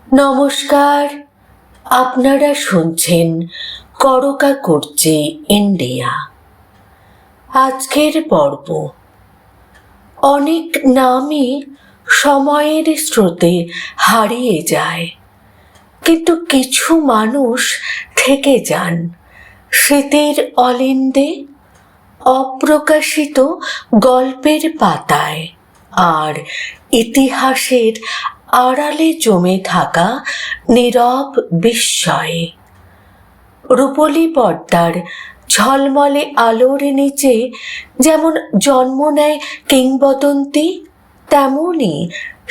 নমস্কার, আপনারা শুনছেন করকা করছে ইন্ডিয়া। আজকের পর্ব। অনেক নামই সময়ের স্রোতে হারিয়ে যায়, কিন্তু কিছু মানুষ থেকে যান স্মৃতির অলিন্দে, অপ্রকাশিত গল্পের পাতায় আর ইতিহাসের আড়ালে জমে থাকা নীরব বিস্ময়ে। রূপলী পর্দার ঝলমলে আলোর নিচে যেমন জন্ম নেয় কিংবদন্তি, তেমনি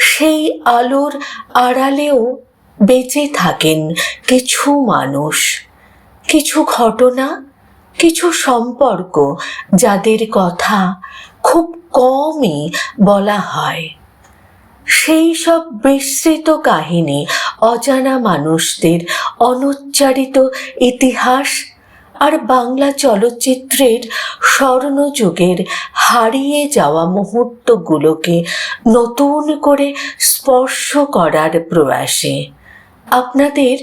সেই আলোর আড়ালেও বেঁচে থাকেন কিছু মানুষ, কিছু ঘটনা, কিছু সম্পর্ক যাদের কথা খুব কমই বলা হয়। সেই সব বিস্মৃত কাহিনী, অজানা মানুষদের অনুচ্চারিত ইতিহাস আর বাংলা চলচ্চিত্রের স্বর্ণযুগের হারিয়ে যাওয়া মুহূর্তগুলোকে নতুন করে স্পর্শ করার প্রয়াসে আপনাদের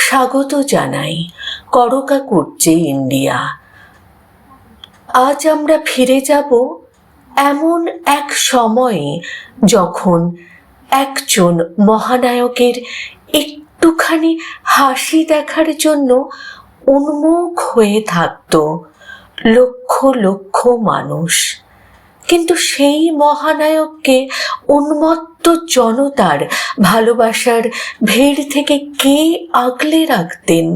স্বাগত জানাই করকা করছে ইন্ডিয়া। আজ আমরা ফিরে যাব এমন এক সময়ে যখন একজন মহানায়কের একটুখানি হাসি দেখার জন্য উন্মুখ হয়ে থাকত লক্ষ লক্ষ মানুষ, কিন্তু সেই মহানায়ককে উন্মত্ত জনতার ভালোবাসার ভিড় থেকে কে আগলে রাখতেন?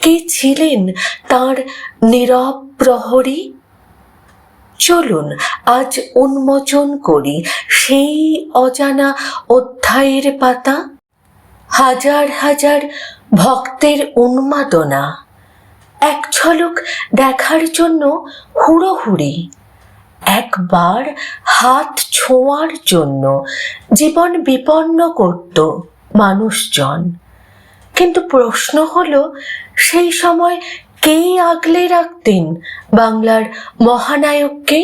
কে ছিলেন তার নীরব প্রহরী? চলুন আজ উন্মোচন করি সেই অজানা অধ্যায়ের পাতা। হাজার হাজার ভক্তের উন্মাদনা, এক ঝলক দেখার জন্য হুড়োহুড়ি, একবার হাত ছোঁয়ার জন্য জীবন বিপন্ন করত মানুষজন। কিন্তু প্রশ্ন হলো, সেই সময় কে আগলে রাখতেন বাংলার মহানায়ককে?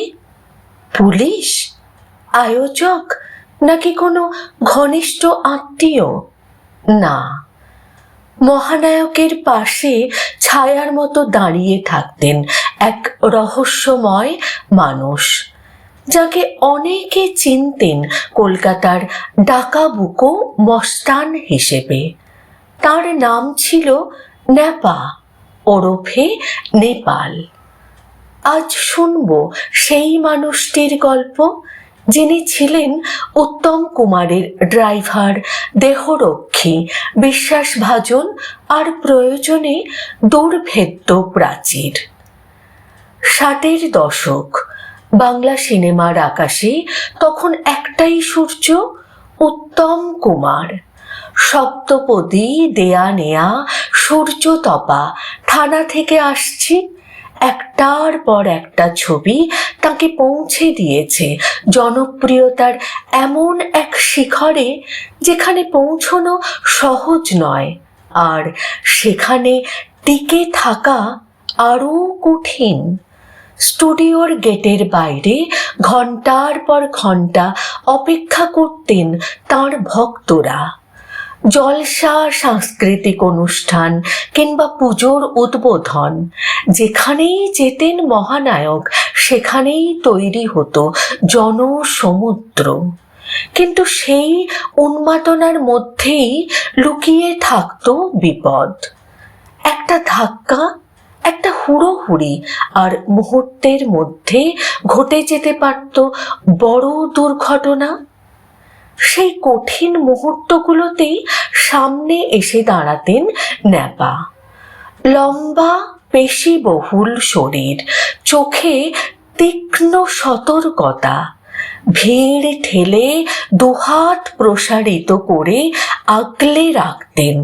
পুলিশ, আয়োজক, নাকি কোনো ঘনিষ্ঠ আত্মীয়? না, মহানায়কের পাশে ছায়ার মতো দাঁড়িয়ে থাকতেন এক রহস্যময় মানুষ, যাকে অনেকে চিনতেন কলকাতার ডাকাবুকো মস্তান হিসেবে। তার নাম ছিল ন্যাপা, ওরফে নেপাল। আজ শুনব সেই মানুষটির গল্প, যিনি ছিলেন উত্তম কুমারের ড্রাইভার, দেহরক্ষী, বিশ্বাসভাজন আর প্রয়োজনে দুর্ভেদ্য প্রাচীর। 60-এর দশক, বাংলা সিনেমার আকাশে তখন একটাই সূর্য, উত্তম কুমার। সপ্তপদী, দেয়া নেয়া, সূর্যতপা, থানা থেকে আসছি, একটার পর একটা ছবি তাকে পৌঁছে দিয়েছে জনপ্রিয়তার এমন এক শিখরে যেখানে পৌঁছানো সহজ নয়, আর সেখানে টিকে থাকা আরও কঠিন। স্টুডিওর গেটের বাইরে ঘন্টার পর ঘন্টা অপেক্ষা করতেন তাঁর ভক্তরা। জলসা, সাংস্কৃতিক অনুষ্ঠান কিংবা পুজোর উদ্বোধন, যেখানেই যেতেন মহানায়ক সেখানেই তৈরি হতো জনসমুদ্র। কিন্তু সেই উন্মাদনার মধ্যেই লুকিয়ে থাকতো বিপদ। একটা ধাক্কা, একটা হুড়োহুড়ি, আর মুহূর্তের মধ্যে ঘটে যেতে পারত বড় দুর্ঘটনা। সেই কঠিন মুহূর্তগুলোতেই সামনে এসে দাঁড়াতেন ন্যাপা। লম্বা, পেশিবহুল শরীর, চোখে তীক্ষ্ণ সতর্কতা, ভিড় ঠেলে দুহাত প্রসারিত করে আগলে রাখতেন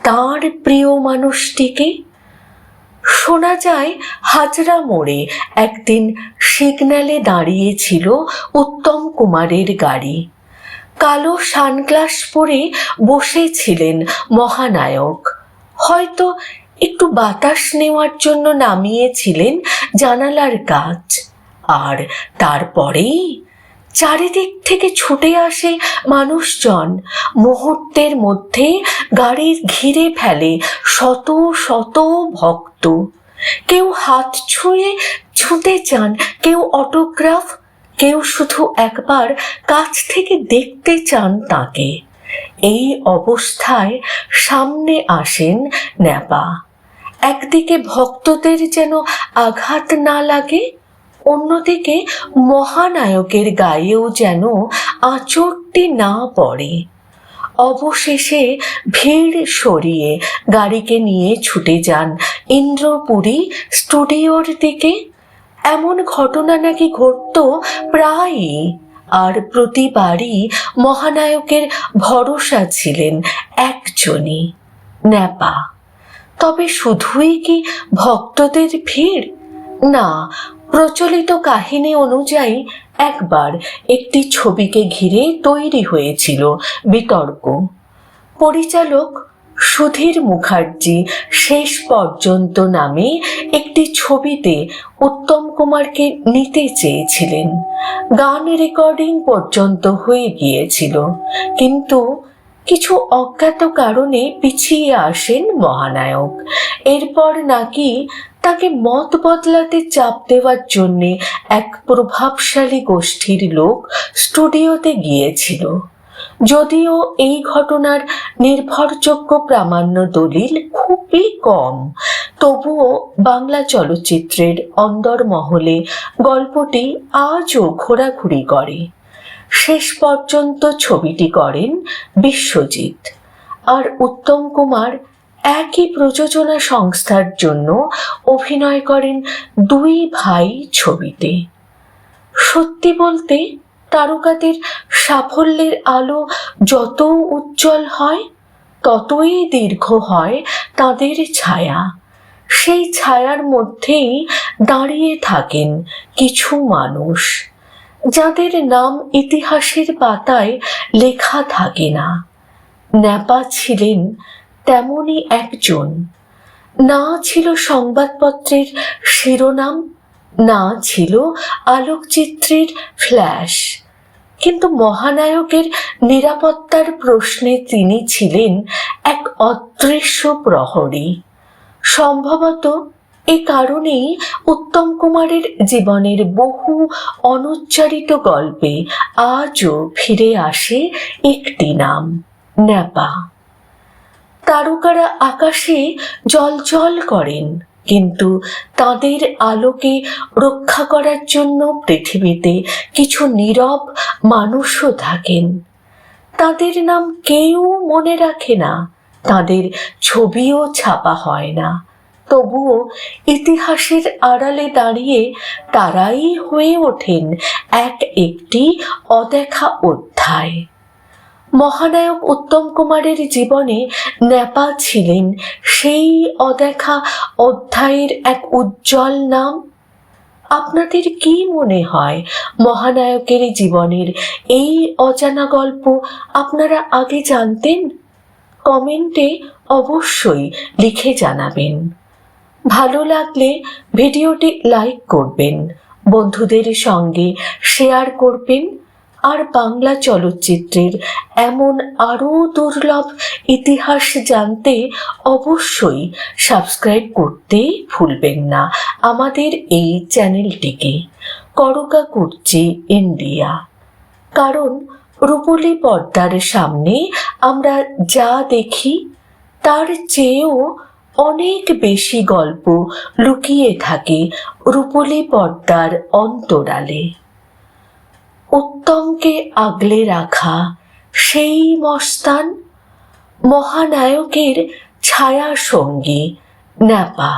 তাঁর প্রিয় মানুষটিকে। শোনা যায় হাজরা মোড়ে একদিন সিগন্যালে দাঁড়িয়েছিল উত্তম কুমারের গাড়ি। কালো সানগ্লাস পরে বসেছিলেন মহানায়ক। হয়তো একটু বাতাস নেওয়ার জন্য নামিয়েছিলেন জানালার কাচ, আর তারপরেই চারিদিক থেকে ছুটে আসে মানুষজন, মুহূর্তের মধ্যে গাড়ি ঘিরে ফেলে শত শত ভক্ত। কেউ হাত ছুঁতে চান, কেউ অটোগ্রাফ, কেউ শুধু একবার কাছ থেকে দেখতে চান তাকে। এই অবস্থায় সামনে আসেন ন্যাপা। একদিকে ভক্তদের যেন আঘাত না লাগে, অন্যদিকে মহানায়কের গায়েও যেন আঁচড়টি না পড়ে। অবশেষে ভিড় সরিয়ে গাড়িকে নিয়ে ছুটে যান ইন্দ্রপুরী স্টুডিওর দিকে। এমন ঘটনা নাকি ঘটত প্রায়ই, আর প্রতিবারই মহানায়কের ভরসা ছিলেন একজনই, ন্যাপা। তবে শুধুই কি ভক্তদের ভিড়? না, প্রচলিত কাহিনী অনুযায়ী একবার একটি ছবিকে ঘিরে তৈরি হয়েছিল বিতর্ক। পরিচালক সুধীর মুখার্জি শেষ পর্যন্ত নামে একটি ছবিতে উত্তম কুমারকে নিতে চেয়েছিলেন। গান রেকর্ডিং পর্যন্ত হয়ে গিয়েছিল, কিন্তু কিছু অজ্ঞাত কারণে পিছিয়ে আসেন মহানায়ক। এরপর নাকি তাকে মত বদলাতে চাপ দেওয়ার জন্য এক প্রভাবশালী গোষ্ঠীর লোক স্টুডিওতে গিয়েছিল। যদিও এই ঘটনার নির্ভরযোগ্য প্রামাণ্য দলিল খুবই কম, তবুও বাংলা চলচ্চিত্রের অন্দরমহলে গল্পটি আজও ঘোরাঘুরি করে। শেষ পর্যন্ত ছবিটি করেন বিশ্বজিৎ, আর উত্তম কুমার একই প্রযোজনা সংস্থার জন্য অভিনয় করেন দুই ভাই ছবিতে। সত্যি বলতে তারকাদের সাফল্যের আলো যত উজ্জ্বল হয়, ততই দীর্ঘ হয় তাদের ছায়া। সেই ছায়ার মধ্যেই দাঁড়িয়ে থাকেন কিছু মানুষ, যাদের নাম ইতিহাসের পাতায় লেখা থাকে না। ন্যাপা ছিলেন তেমনই একজন। না ছিল সংবাদপত্রের শিরোনাম, না ছিল আলোকচিত্রের ফ্ল্যাশ, কিন্তু মহানায়কের নিরাপত্তার প্রশ্নে তিনি ছিলেন এক অদৃশ্য প্রহরী। সম্ভবত এ কারণেই উত্তম কুমারের জীবনের বহু অনুচ্চারিত গল্পে আজও ফিরে আসে একটি নাম, ন্যাপা। তারকারা আকাশে জ্বলজ্বল করেন, কিন্তু তাদের আলোকে রক্ষা করার জন্য পৃথিবীতে কিছু নীরব মানুষও থাকেন। তাদের নাম কেউ মনে রাখে না, তাদের ছবিও ছাপা হয় না, তবুও ইতিহাসের আড়ালে দাঁড়িয়ে তারাই হয়ে ওঠেন একটি অদেখা অধ্যায়। মহানায়ক উত্তম কুমারের জীবনে ন্যাপা ছিলেন সেই অদেখা অধ্যায়ের এক উজ্জ্বল নাম। আপনাদের কি মনে হয়, মহানায়কের জীবনের এই অজানা গল্প আপনারা আগে জানতেন? কমেন্টে অবশ্যই লিখে জানাবেন। ভালো লাগলে ভিডিওটি লাইক করবেন, বন্ধুদের সঙ্গে শেয়ার করবেন, আর বাংলা চলচ্চিত্রের এমন আরও দুর্লভ ইতিহাস জানতে অবশ্যই সাবস্ক্রাইব করতে ভুলবেন না আমাদের এই চ্যানেলটিকে, করকা কুর্চি ইন্ডিয়া। কারণ রূপলী পর্দার সামনে আমরা যা দেখি তার চেয়েও অনেক বেশি গল্প লুকিয়ে থাকে রূপলী পর্দার অন্তরালে। উত্তমকে আগলে রাখা সেই মস্তান, মহানায়কের ছায়া সঙ্গী ন্যাপা।